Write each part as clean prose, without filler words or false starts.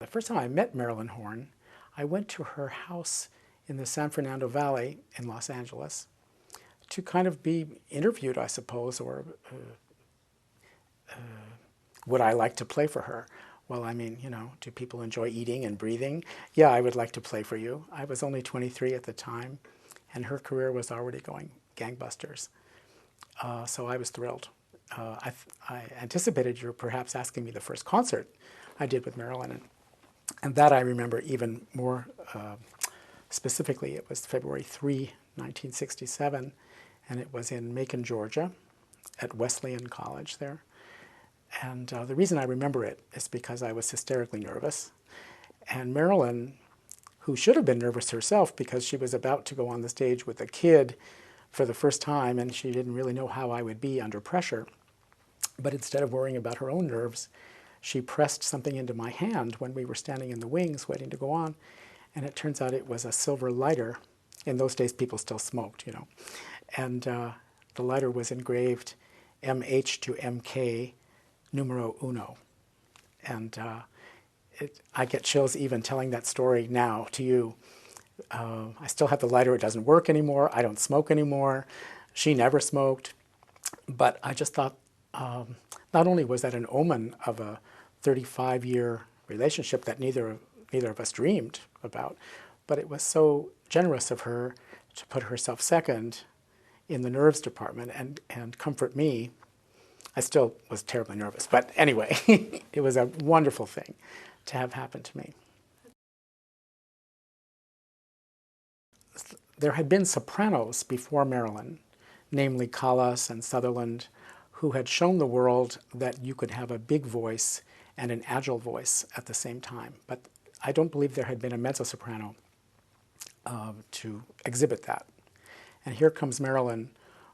The first time I met Marilyn Horne, I went to her house in the San Fernando Valley in Los Angeles to kind of be interviewed, I suppose, or would I like to play for her? Well, I mean, you know, do people enjoy eating and breathing? Yeah, I would like to play for you. I was only 23 at the time, and her career was already going gangbusters. So I was thrilled. I anticipated you were perhaps asking me the first concert I did with Marilyn, and that I remember even more specifically. It was February 3, 1967, and it was in Macon, Georgia, at Wesleyan College there. And the reason I remember it is because I was hysterically nervous. And Marilyn, who should have been nervous herself because she was about to go on the stage with a kid for the first time, and she didn't really know how I would be under pressure. But instead of worrying about her own nerves, she pressed something into my hand when we were standing in the wings waiting to go on. And it turns out it was a silver lighter. In those days, people still smoked, you know. And the lighter was engraved MH to MK, numero uno. And I get chills even telling that story now to you. I still have the lighter. It doesn't work anymore. I don't smoke anymore. She never smoked. But I just thought, not only was that an omen of a 35-year relationship that neither of us dreamed about, but it was so generous of her to put herself second in the nerves department and comfort me. I still was terribly nervous, but anyway, it was a wonderful thing to have happen to me. There had been sopranos before Marilyn, namely Callas and Sutherland, who had shown the world that you could have a big voice and an agile voice at the same time. But I don't believe there had been a mezzo-soprano to exhibit that. And here comes Marilyn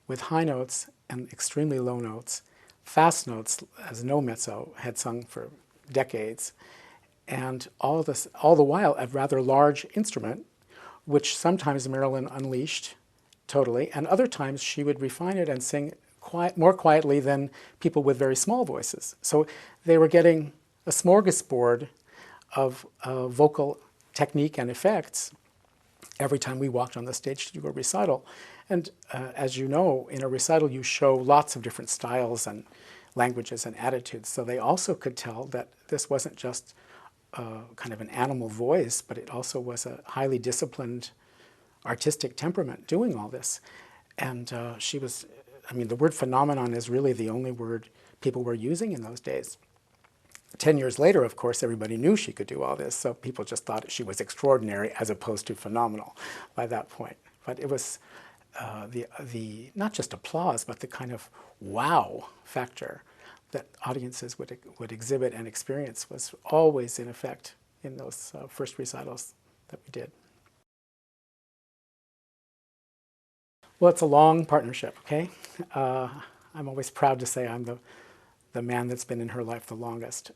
with high notes and extremely low notes, fast notes, as no mezzo had sung for decades, and all the while a rather large instrument, which sometimes Marilyn unleashed totally, and other times she would refine it and sing more quietly than people with very small voices. So they were getting a smorgasbord of vocal technique and effects every time we walked on the stage to do a recital. And as you know, in a recital you show lots of different styles and languages and attitudes. So they also could tell that this wasn't just kind of an animal voice, but it also was a highly disciplined artistic temperament doing all this. And she was, I mean, the word phenomenon is really the only word people were using in those days. 10 years later, of course, everybody knew she could do all this, so people just thought she was extraordinary as opposed to phenomenal by that point. But it was the not just applause, but the kind of wow factor that audiences would exhibit and experience was always in effect in those first recitals that we did. Well, it's a long partnership, okay? I'm always proud to say I'm the man that's been in her life the longest.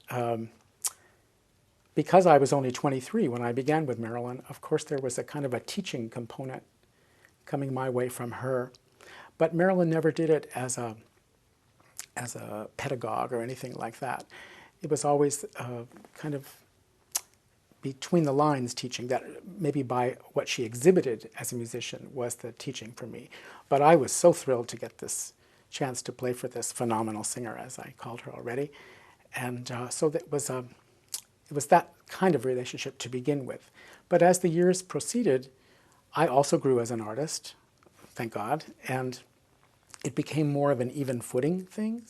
Because I was only 23 when I began with Marilyn, of course there was a kind of a teaching component coming my way from her. But Marilyn never did it as a pedagogue or anything like that. It was always kind of between the lines teaching, that maybe by what she exhibited as a musician was the teaching for me. But I was so thrilled to get this chance to play for this phenomenal singer, as I called her already. And so it was that kind of relationship to begin with. But as the years proceeded, I also grew as an artist, thank God, and it became more of an even footing thing.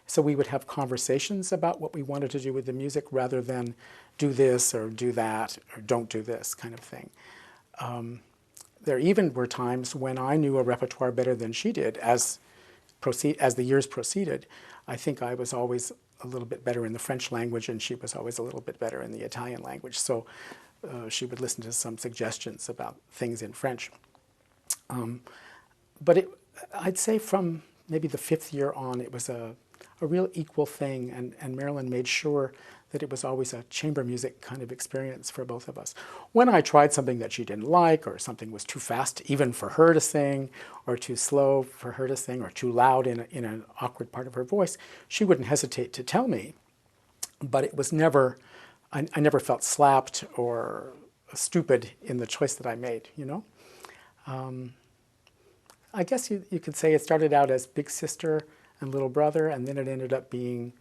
So we would have conversations about what we wanted to do with the music rather than do this or do that or don't do this kind of thing. There even were times when I knew a repertoire better than she did. As the years proceeded, I think I was always a little bit better in the French language and she was always a little bit better in the Italian language. So she would listen to some suggestions about things in French. But I'd say from maybe the 5th year on, it was a real equal thing, and Marilyn made sure that it was always a chamber music kind of experience for both of us. When I tried something that she didn't like, or something was too fast even for her to sing, or too slow for her to sing, or too loud in an awkward part of her voice, she wouldn't hesitate to tell me. But it was never I never felt slapped or stupid in the choice that I made, you know? I guess you could say it started out as big sister and little brother, and then it ended up being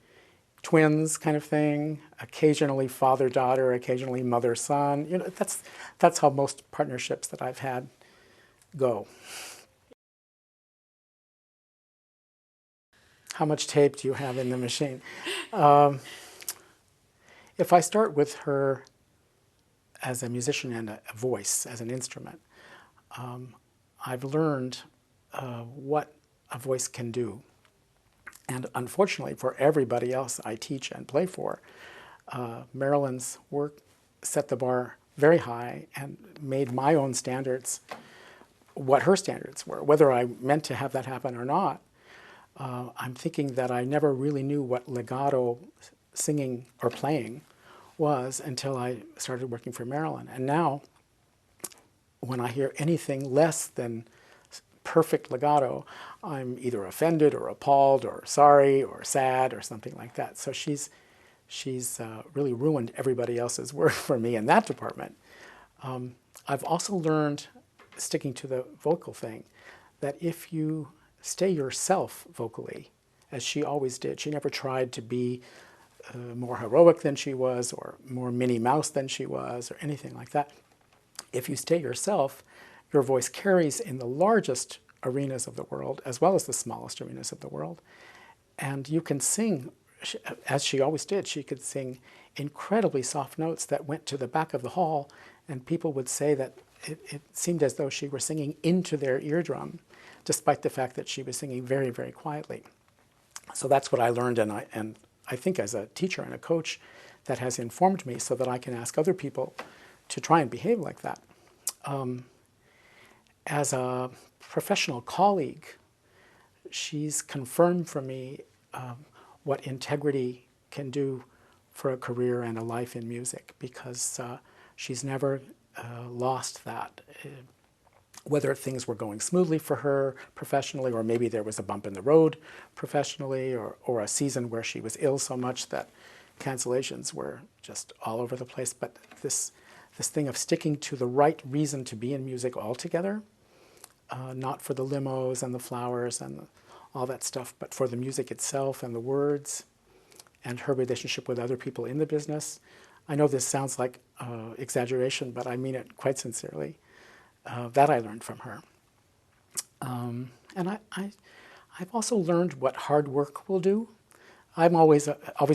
twins kind of thing, occasionally father-daughter, occasionally mother-son. You know, that's how most partnerships that I've had go. How much tape do you have in the machine? If I start with her as a musician and a voice, as an instrument, I've learned what a voice can do. And unfortunately for everybody else I teach and play for, Marilyns' work set the bar very high and made my own standards what her standards were. Whether I meant to have that happen or not, I'm thinking that I never really knew what legato singing or playing was until I started working for Marilyn. And now, when I hear anything less than perfect legato, I'm either offended or appalled or sorry or sad or something like that. So she's really ruined everybody else's work for me in that department. I've also learned, sticking to the vocal thing, that if you stay yourself vocally, as she always did, she never tried to be more heroic than she was or more Minnie Mouse than she was or anything like that. If you stay yourself, your voice carries in the largest arenas of the world as well as the smallest arenas of the world. And you can sing, as she always did, she could sing incredibly soft notes that went to the back of the hall, and people would say that it seemed as though she were singing into their eardrum, despite the fact that she was singing very, very quietly. So that's what I learned, and I think as a teacher and a coach, that has informed me so that I can ask other people to try and behave like that. As a professional colleague, she's confirmed for me what integrity can do for a career and a life in music, because she's never lost that. Whether things were going smoothly for her professionally, or maybe there was a bump in the road professionally, or a season where she was ill so much that cancellations were just all over the place. But this thing of sticking to the right reason to be in music altogether, not for the limos and the flowers and all that stuff, but for the music itself and the words and her relationship with other people in the business. I know this sounds like exaggeration, but I mean it quite sincerely. That I learned from her. And I've also learned what hard work will do. I've always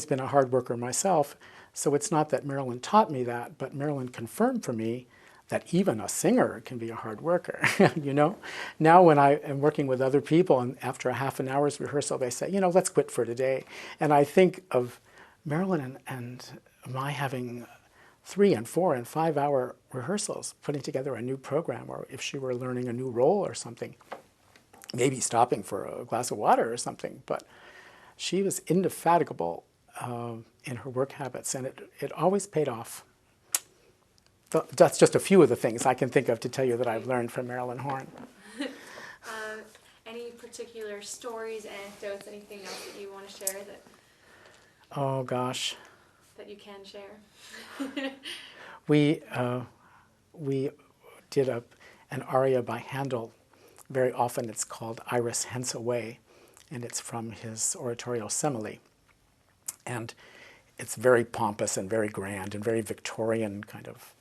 been a hard worker myself, so it's not that Marilyn taught me that, but Marilyn confirmed for me that even a singer can be a hard worker, you know? Now when I am working with other people and after a half an hour's rehearsal, they say, you know, let's quit for today. And I think of Marilyn and my having 3 and 4 and 5 hour rehearsals, putting together a new program, or if she were learning a new role or something, maybe stopping for a glass of water or something. But she was indefatigable in her work habits, and it always paid off. That's just a few of the things I can think of to tell you that I've learned from Marilyn Horne. Any particular stories, anecdotes, anything else that you want to share that? Oh gosh. That you can share. We did an aria by Handel. Very often it's called Iris Hence Away, and it's from his oratorio Semele. And it's very pompous and very grand and very Victorian, kind of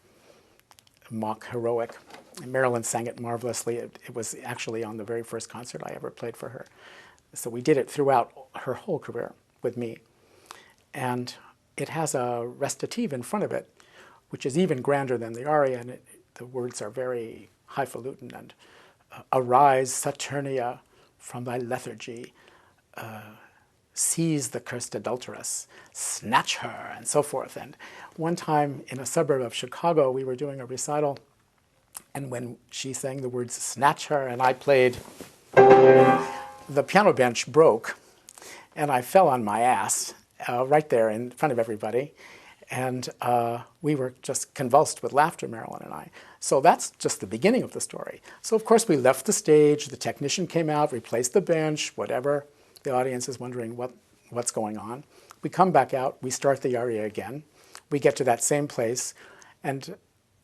mock heroic. And Marilyn sang it marvelously. It was actually on the very first concert I ever played for her. So we did it throughout her whole career with me. And it has a recitative in front of it, which is even grander than the aria, and the words are very highfalutin. And arise, Saturnia, from thy lethargy, seize the cursed adulteress, snatch her, and so forth. And one time in a suburb of Chicago, we were doing a recital, and when she sang the words snatch her and I played, the piano bench broke, and I fell on my ass right there in front of everybody. And we were just convulsed with laughter, Marilyn and I. So that's just the beginning of the story. So of course we left the stage, the technician came out, replaced the bench, whatever. The audience is wondering what's going on. We come back out, we start the aria again. we get to that same place, and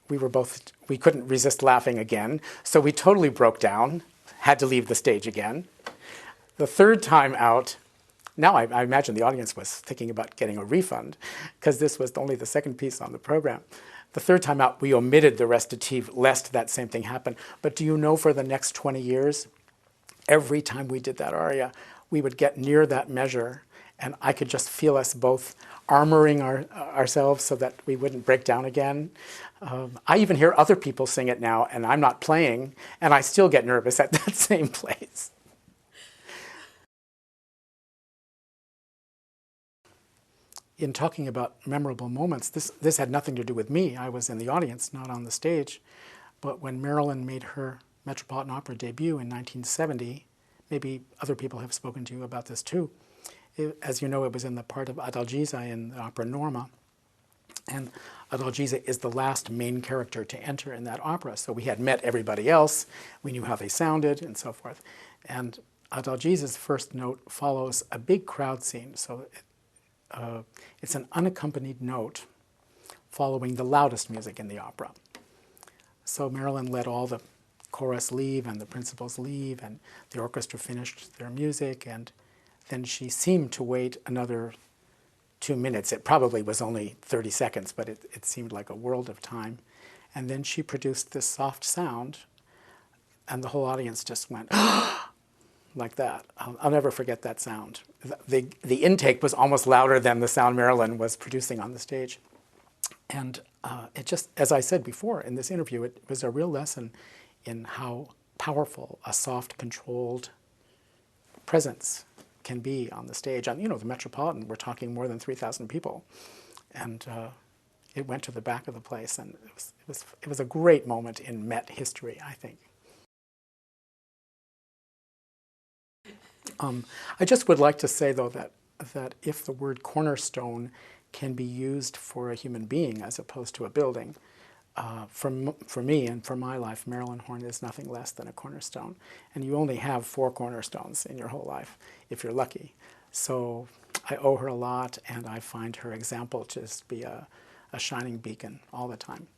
we couldn't resist laughing again, so we totally broke down, had to leave the stage again. The third time out, now I imagine the audience was thinking about getting a refund, because this was only the second piece on the program. The third time out, we omitted the recitative lest that same thing happen. But do you know, for the next 20 years, every time we did that aria, we would get near that measure, and I could just feel us both armoring ourselves so that we wouldn't break down again. I even hear other people sing it now, and I'm not playing, and I still get nervous at that same place. In talking about memorable moments, this had nothing to do with me. I was in the audience, not on the stage. But when Marilyn made her Metropolitan Opera debut in 1970, maybe other people have spoken to you about this too. As you know, it was in the part of Adalgisa in the opera Norma. And Adalgisa is the last main character to enter in that opera. So we had met everybody else, we knew how they sounded, and so forth. And Adalgisa's first note follows a big crowd scene. So it's an unaccompanied note following the loudest music in the opera. So Marilyn let all the chorus leave and the principals leave, and the orchestra finished their music, and then she seemed to wait another 2 minutes. It probably was only 30 seconds, but it seemed like a world of time. And then she produced this soft sound, and the whole audience just went, like that. I'll never forget that sound. The intake was almost louder than the sound Marilyn was producing on the stage. And it just, as I said before in this interview, it was a real lesson in how powerful a soft, controlled presence can be on the stage. And you know, the Metropolitan, we're talking more than 3,000 people. And it went to the back of the place, and it was a great moment in Met history, I think. I just would like to say, though, that if the word cornerstone can be used for a human being as opposed to a building, for me and for my life, Marilyn Horne is nothing less than a cornerstone. And you only have 4 cornerstones in your whole life, if you're lucky. So I owe her a lot, and I find her example to just be a shining beacon all the time.